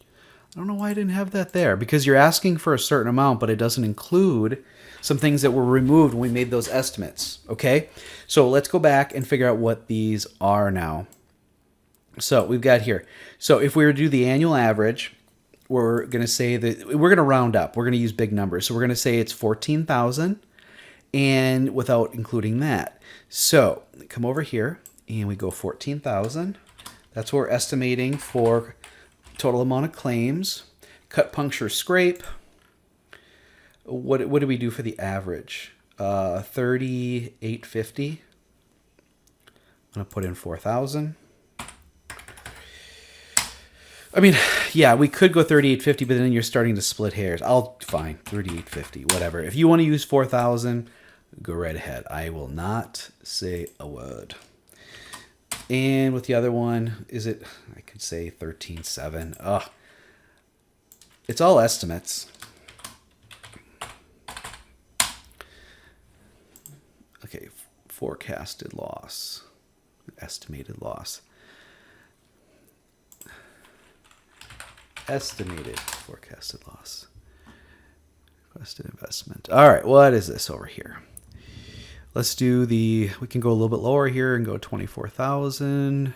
I don't know why I didn't have that there, because you're asking for a certain amount, but it doesn't include some things that were removed when we made those estimates. Okay, so let's go back and figure out what these are now. So we've got here. So if we were to do the annual average, we're going to say that we're going to round up. We're going to use big numbers. So we're going to say it's 14,000 and without including that. So come over here and we go 14,000. That's what we're estimating for total amount of claims. Cut, puncture, scrape. What do we do for the average? 38.50. I'm going to put in 4,000. I mean, yeah, we could go 38.50, but then you're starting to split hairs. Fine, 38.50, whatever. If you want to use 4,000, go right ahead. I will not say a word. And with the other one, I could say 13.7. Ugh. It's all estimates. Okay, forecasted loss, estimated loss. Estimated forecasted loss. Requested investment. All right, what is this over here? Let's do we can go a little bit lower here and go 24,000.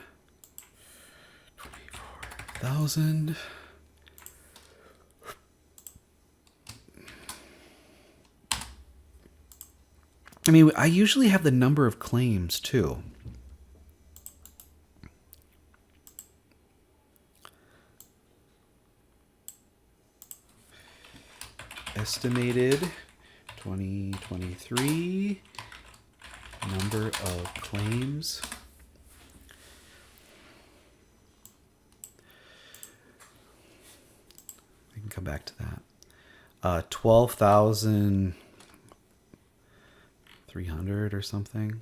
24,000. I mean, I usually have the number of claims too. Estimated 2023 number of claims. We can come back to that. 12,300 or something.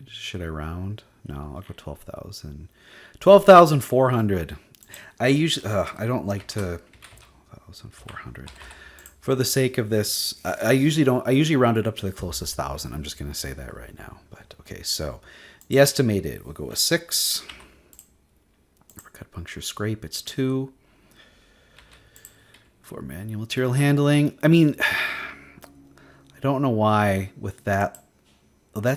Should I round? No, I'll go 12,000. 12,400. I don't like to 1,400. For the sake of this, I usually round it up to the closest thousand. I'm just going to say that right now. But okay, so the estimated, we'll go with 6. For cut, puncture, scrape, it's 2. For manual material handling, I mean, I don't know why with that. I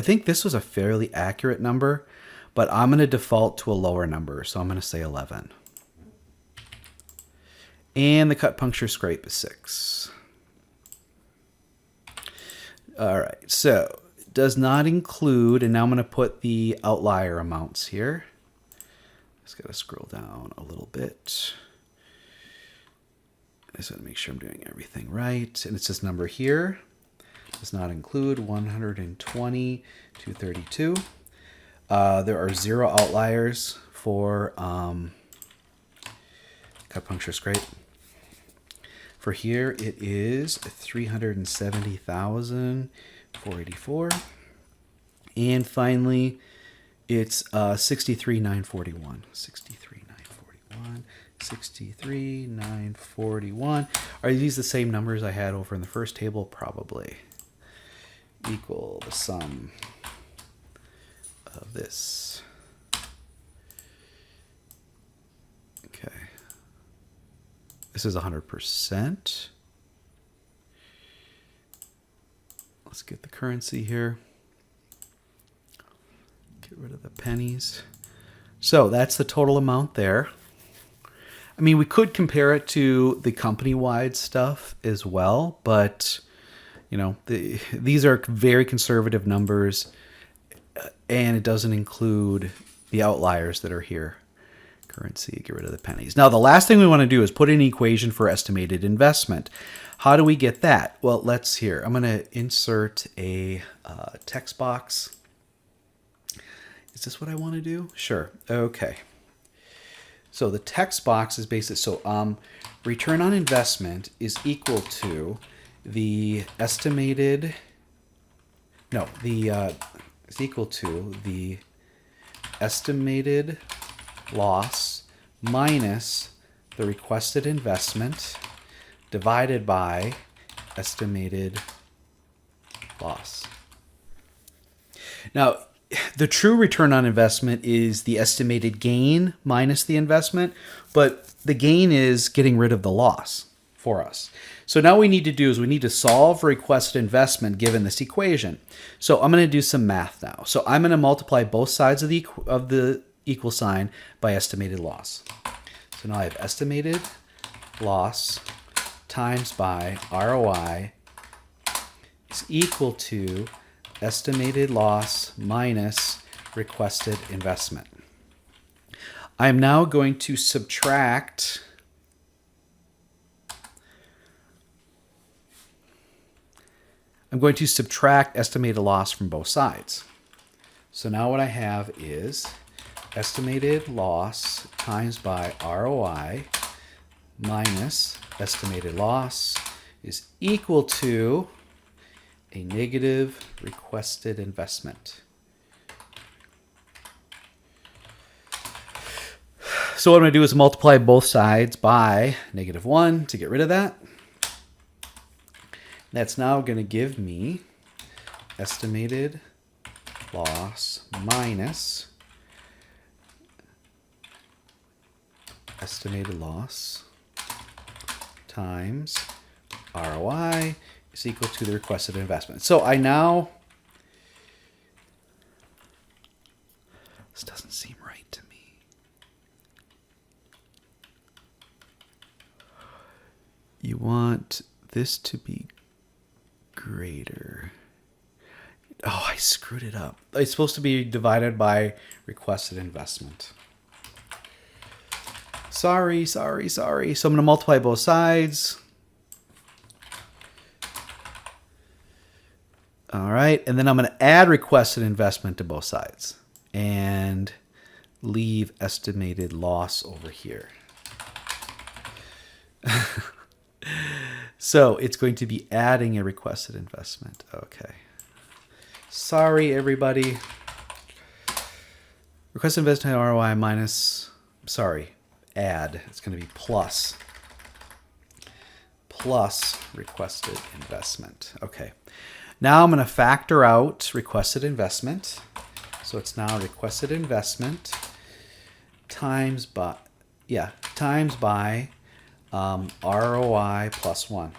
think this was a fairly accurate number, but I'm going to default to a lower number, so I'm going to say 11. And the cut, puncture, scrape is 6. All right, so it does not include, and now I'm going to put the outlier amounts here. Just got to scroll down a little bit. I just want to make sure I'm doing everything right. And it's this number here. Does not include 120, 232. There are 0 outliers for cut, puncture, scrape. For here, it is 370,484. And finally, it's 63,941. 63,941. 63,941. Are these the same numbers I had over in the first table? Probably. Equal the sum of this. Okay. This is 100%. Let's get the currency here. Get rid of the pennies. So that's the total amount there. I mean, we could compare it to the company-wide stuff as well, but you know, these are very conservative numbers, and it doesn't include the outliers that are here. Currency, get rid of the pennies. Now, the last thing we want to do is put in an equation for estimated investment. How do we get that? Well, let's here. I'm going to insert a text box. this what I want to do? Sure. Okay. So the text box is basically, so return on investment is equal to the estimated, no, the, is equal to the estimated loss minus the requested investment divided by estimated loss. Now, the true return on investment is the estimated gain minus the investment, but the gain is getting rid of the loss for us. So now what we need to do is we need to solve requested investment given this equation. So I'm going to do some math now. So I'm going to multiply both sides of the equal sign by estimated loss. So now I have estimated loss times by ROI is equal to estimated loss minus requested investment. I am now going to subtract estimated loss from both sides. So now what I have is estimated loss times by ROI minus estimated loss is equal to a negative requested investment. So what I'm going to do is multiply both sides by -1 to get rid of that. That's now going to give me estimated loss minus estimated loss times ROI is equal to the requested investment. So I now, this doesn't seem right to me. You want this to be greater. Oh, I screwed it up. It's supposed to be divided by requested investment. Sorry. So I'm going to multiply both sides. All right, and then I'm going to add requested investment to both sides and leave estimated loss over here. So it's going to be adding a requested investment. Okay. Sorry, everybody. Requested investment ROI minus, add. It's going to be plus requested investment. Okay. Now I'm going to factor out requested investment. So it's now requested investment times by ROI plus 1.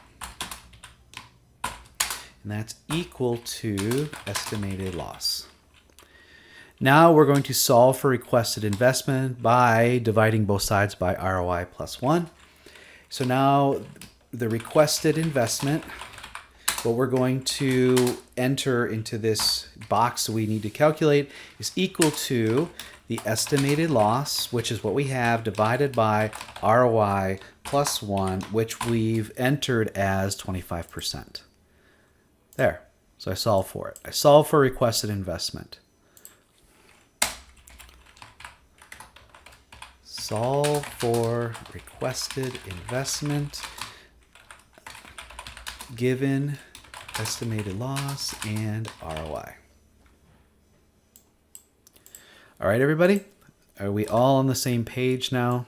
And that's equal to estimated loss. Now we're going to solve for requested investment by dividing both sides by ROI plus 1. So now the requested investment, what we're going to enter into this box that we need to calculate, is equal to the estimated loss, which is what we have, divided by ROI plus 1, which we've entered as 25%. There. So I solve for it. I solve for requested investment. Solve for requested investment given estimated loss and ROI. All right, everybody? Are we all on the same page now?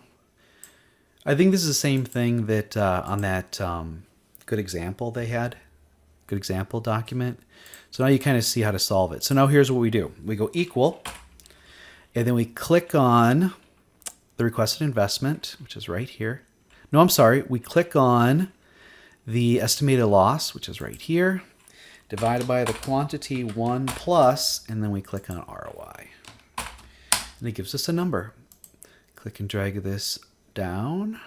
I think this is the same thing that on that good example they had, good example document. So now you kind of see how to solve it. So now here's what we do. We go equal, and then we click on the requested investment, which is right here. No, I'm sorry. We click on the estimated loss, which is right here, divided by the quantity 1 plus, and then we click on ROI. And it gives us a number. Click and drag this down.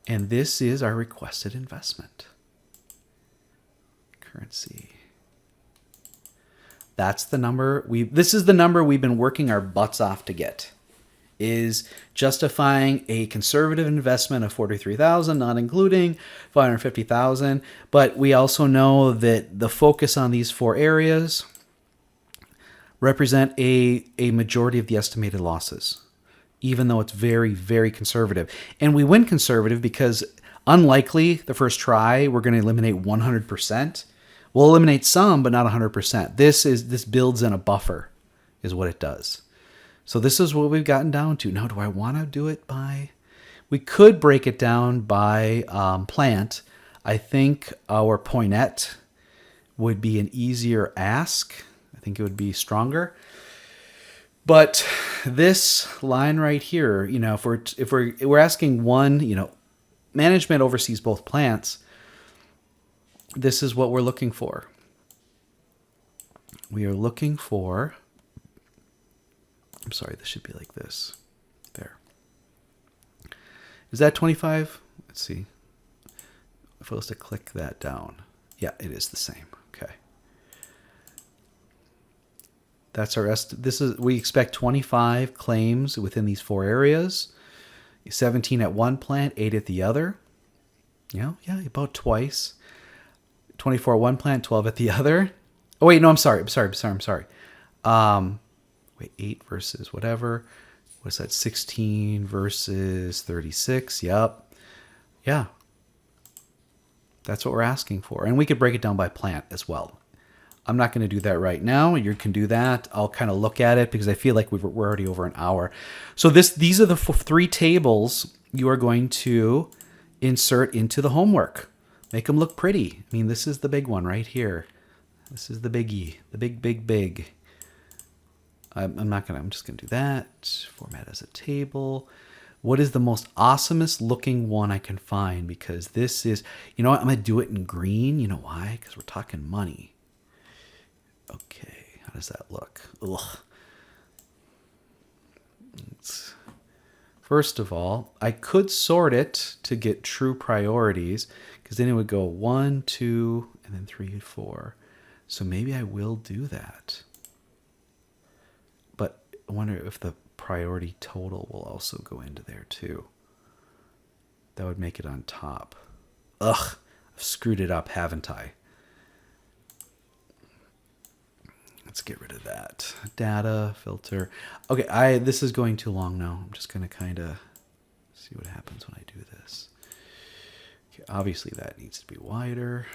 And this is our requested investment. Currency. That's the number this is the number we've been working our butts off to get. Is justifying a conservative investment of $43,000, not including $550,000. But we also know that the focus on these 4 areas, represent a majority of the estimated losses, even though it's very, very conservative. And we went conservative because unlikely the first try, we're going to eliminate 100%. We'll eliminate some, but not 100%. This builds in a buffer is what it does. So this is what we've gotten down to. Now, do I want to do it by... We could break it down by plant. I think our poinette would be an easier ask. I think it would be stronger. But this line right here, you know, if we're asking one, you know, management oversees both plants. This is what we're looking for. We are looking for... I'm sorry, this should be like this. There. Is that 25? Let's see. If I was to click that down. Yeah, it is the same. Okay. That's our we expect 25 claims within these 4 areas. 17 at one plant, 8 at the other. Yeah, about twice. 24 at one plant, 12 at the other. Oh wait, no, I'm sorry. Wait, 8 versus whatever. What's that? 16 versus 36. Yep. Yeah. That's what we're asking for. And we could break it down by plant as well. I'm not going to do that right now. You can do that. I'll kind of look at it because I feel like we're already over an hour. So these are the 3 tables you are going to insert into the homework. Make them look pretty. I mean, this is the big one right here. This is the biggie. The big. I'm just going to do that. Format as a table. What is the most awesomest looking one I can find? Because this is, you know what? I'm going to do it in green. You know why? Because we're talking money. Okay. How does that look? Ugh. First of all, I could sort it to get true priorities because then it would go 1, 2, and then 3, 4. So maybe I will do that. But I wonder if the priority total will also go into there too. That would make it on top. Ugh, I've screwed it up, haven't I? Let's get rid of that. Data, filter. Okay, this is going too long now. I'm just going to kind of see what happens when I do this. Okay, obviously that needs to be wider.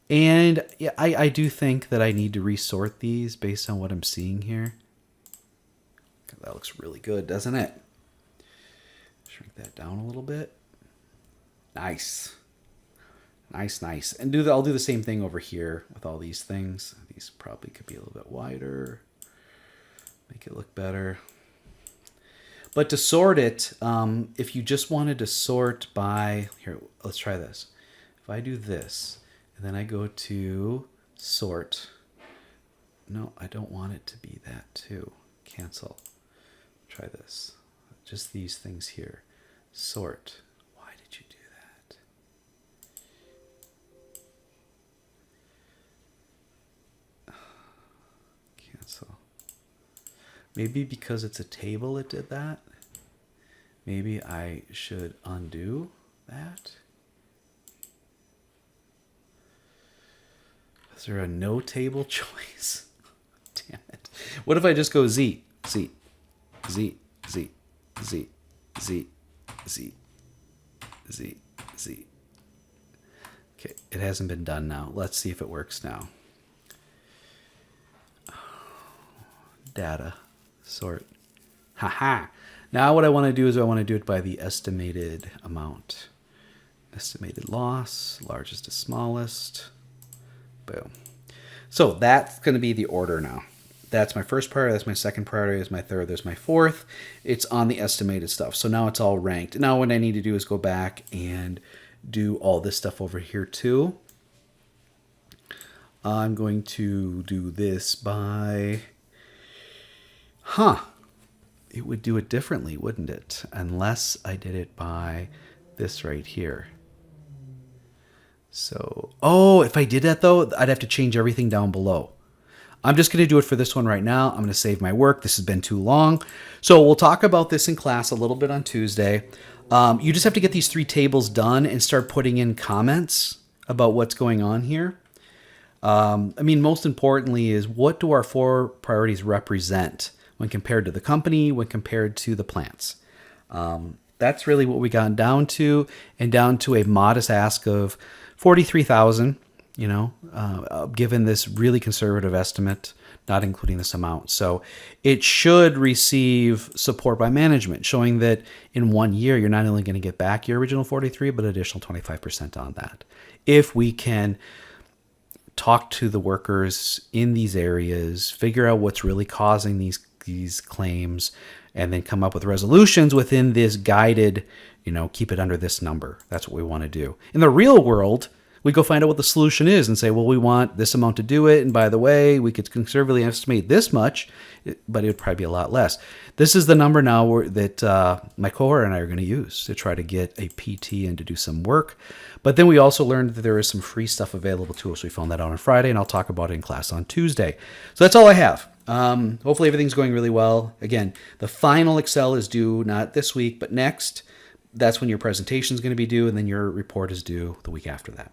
And yeah, I do think that I need to resort these based on what I'm seeing here. That looks really good, doesn't it? Shrink that down a little bit. Nice. Nice. And I'll do the same thing over here with all these things. These probably could be a little bit wider. Make it look better. But to sort it, if you just wanted to sort by... Here, let's try this. If I do this, and then I go to sort. No, I don't want it to be that too. Cancel. Try this. Just these things here. Sort. Why did you do that? Cancel. Maybe because it's a table it did that. Maybe I should undo that. Is there a no table choice? Damn it. What if I just go Z? Z. Z. Z. Z. Z. Z. Z. Z. Okay, it hasn't been done now. Let's see if it works now. Data. Sort. Haha. Now what I want to do is I want to do it by the estimated amount. Estimated loss, largest to smallest. Boom. So that's going to be the order now. That's my first priority. That's my second priority. That's my third. There's my fourth. It's on the estimated stuff. So now it's all ranked. Now what I need to do is go back and do all this stuff over here too. I'm going to do this by... It would do it differently, wouldn't it? Unless I did it by this right here. So, if I did that though, I'd have to change everything down below. I'm just going to do it for this one right now. I'm going to save my work. This has been too long. So we'll talk about this in class a little bit on Tuesday. You just have to get these 3 tables done and start putting in comments about what's going on here. I mean, most importantly is what do our 4 priorities represent when compared to the company, when compared to the plants? That's really what we got down to, and down to a modest ask of 43,000. Given this really conservative estimate, not including this amount. So it should receive support by management, showing that in 1 year, you're not only going to get back your original 43, but additional 25% on that. If we can talk to the workers in these areas, figure out what's really causing these claims, and then come up with resolutions within this guided, keep it under this number. That's what we want to do. In the real world, we go find out what the solution is and say, well, we want this amount to do it. And by the way, we could conservatively estimate this much, but it would probably be a lot less. This is the number now that my cohort and I are going to use to try to get a PT in to do some work. But then we also learned that there is some free stuff available to us. We found that out on Friday, and I'll talk about it in class on Tuesday. So that's all I have. Hopefully everything's going really well. Again, the final Excel is due not this week, but next. That's when your presentation is going to be due, and then your report is due the week after that.